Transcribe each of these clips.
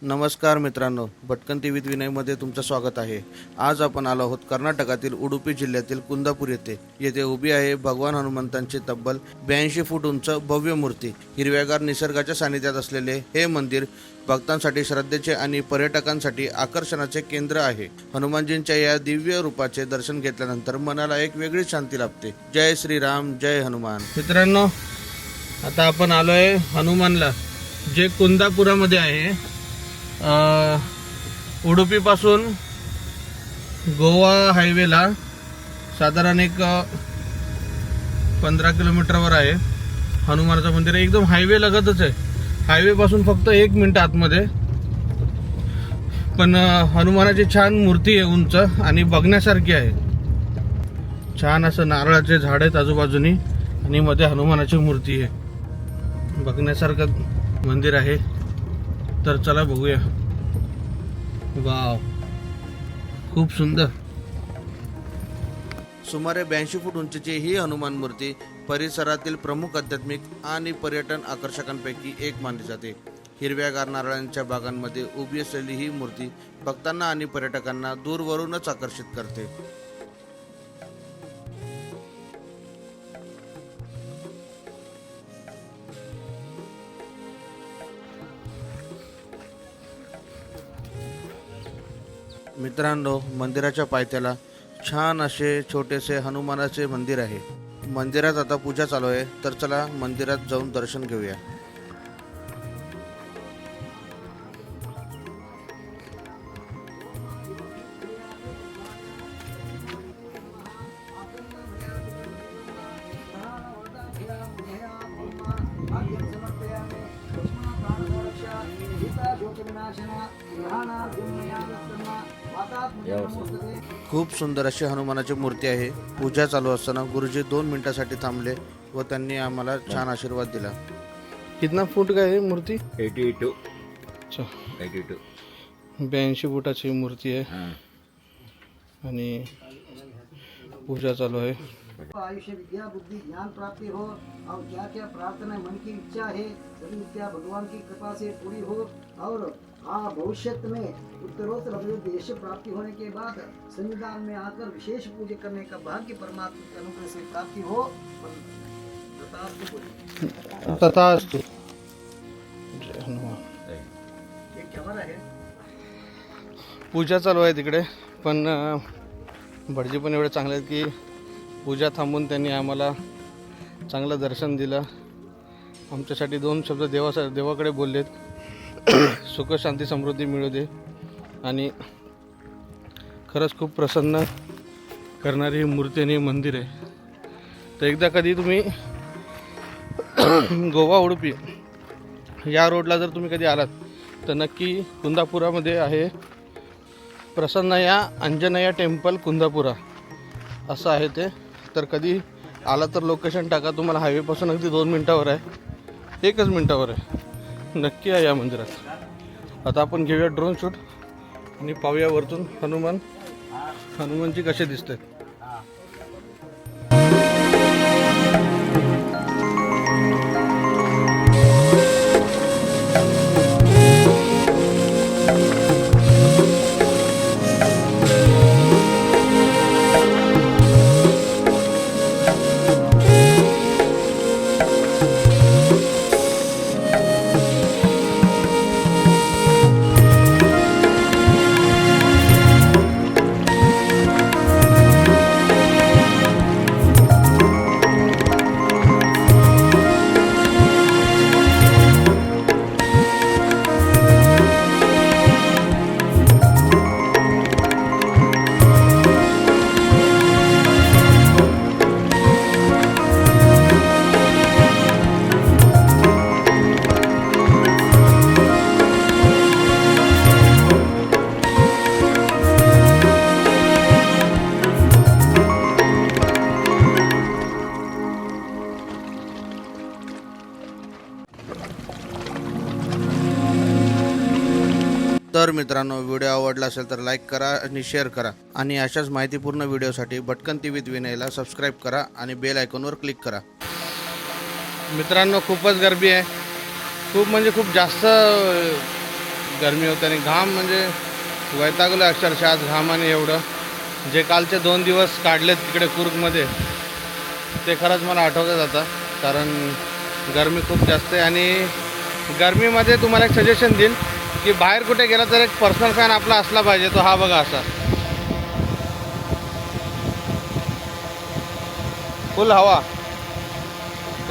नमस्कार मित्रांनो, भटकन टी व्हीत विनयमध्ये तुमचं स्वागत आहे। आज आपण आलो आहोत कर्नाटकातील उडुपी जिल्ह्यातील कुंदापूर येथे उभी आहे भगवान हनुमंतांची तब्बल 82 फूट उंच भव्य मूर्ती। हिरव्यागार निसर्गाच्या सानिध्यात असलेले हे मंदिर भक्तांसाठी श्रद्धेचे आणि पर्यटकांसाठी आकर्षणाचे केंद्र आहे। हनुमानजींच्या या दिव्य रूपाचे दर्शन घेतल्यानंतर मनाला एक वेगळी शांती लाभते। जय श्रीराम, जय हनुमान। मित्रांनो, आता आपण आलोय हनुमानला, जे कुंदापुरामध्ये आहे। उडुपी पासून गोवा हायवेला साधारण एक 15 किलोमीटरवर आहे हनुमानाचं मंदिर। एकदम हायवे लगतच आहे, हायवे पासून फक्त 1 मिनिट आतमध्ये। पण हनुमानाची छान मूर्ती आहे, उंच आणि बघण्यासारखी आहे। छान असं नारळाचे झाड आहेत आजूबाजूनी आणि मध्ये हनुमानाची मूर्ती आहे। बघण्यासारखं मंदिर आहे, तर चला बघूया। वाव, खूप सुंदर। सुमारे 82 फूट उंचीची ही हनुमान मूर्ती परिसरातील प्रमुख आध्यात्मिक आणि पर्यटन आकर्षकांपैकी एक मानली जाते। हिरव्यागार नारळांच्या बागांमध्ये उभी असलेली ही मूर्ती भक्तांना आणि पर्यटकांना दूरवरूनच आकर्षित करते। मित्रांनो, मंदिराच्या पायथ्याला छान असे छोटेसे हनुमानाचे मंदिर आहे। मंदिरात आता पूजा चालू आहे, तर चला मंदिरात जाऊन दर्शन घेऊया। खूप सुंदर अशी हनुमानाची मूर्ती आहे। पूजा चालू असताना गुरुजी 2 मिनिटांसाठी थांबले व त्यांनी आम्हाला छान आशीर्वाद दिला। कितना फूट का है मूर्ति? 82. अच्छा, 82. 82 फुटाची मूर्ती आहे आणि पूजा चालू आहे। आयुष्य, विद्या, बुद्धि, ज्ञान प्राप्ति हो और क्या क्या प्रार्थना मन की इच्छा है सभी इच्छा भगवान की कृपा से पूरी हो और भविष्य में उत्तरोत्तर देश प्राप्ति होने के बाद संविधान में आकर विशेष पूजा करने का भाग्य परमात्मा के अनुग्रह से प्राप्ति हो। तथास्तु। जय हनुमान। ये कैमरा है। पूजा चालू आहे तिकडे, पण भटजी पण एवढे चांगले आहेत की पूजा थांबून त्यांनी आम्हाला चांगलं दर्शन दिलं। आमच्यासाठी 2 शब्द देवाकडे बोललेत, सुख शांती समृद्धी मिळू दे। आणि खरंच खूप प्रसन्न करणारी ही मूर्ती आणि मंदिर आहे। तर एकदा कधी तुम्ही गोवा उडुपी या रोडला जर तुम्ही कधी आलात तर नक्की कुंदापुरामध्ये आहे प्रसन्नया अंजनेय टेम्पल कुंदापुरा असं आहे ते। तर कधी आला तर लोकेशन टाका, तुम्हाला हायवेपासून अगदी 2 मिनिटावर आहे, 1च मिनिटावर आहे। नक्की आहे या मंदिरात। आता आपण घेऊया ड्रोन शूट आणि पाहूया वरतून हनुमानजी कसे दिसतात। तर मित्रांनो, व्हिडिओ आवडला असेल तर लाईक करा आणि शेअर करा आणि अशाच माहितीपूर्ण व्हिडिओसाठी भटकन टी व्हीत विनयला सबस्क्राईब करा आणि बेल आयकॉनवर क्लिक करा। मित्रांनो, खूपच गर्दी आहे, खूप म्हणजे खूप जास्त गरमी होते आणि घाम म्हणजे वैतागलं अक्षरशः आज घामाने एवढं. जे कालचे 2 दिवस काढलेत तिकडे कुर्गमध्ये ते खरंच मला आठवतात आता, कारण गरमी खूप जास्त आहे. आणि गरमीमध्ये तुम्हाला एक सजेशन देईन की बाहेर कुठे गेला तर एक पर्सनल फॅन आपला असला पाहिजे. तो हा बघा असा फुल हवा,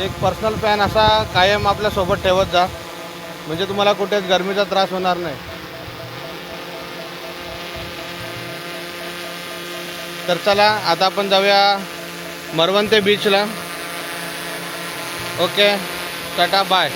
एक पर्सनल फॅन असा कायम आपल्यासोबत ठेवत जा, म्हणजे तुम्हाला कुठेच गरमीचा त्रास होणार नाही. तर चला आता आपण जाऊया मरवंते बीचला. Okay, tata bye.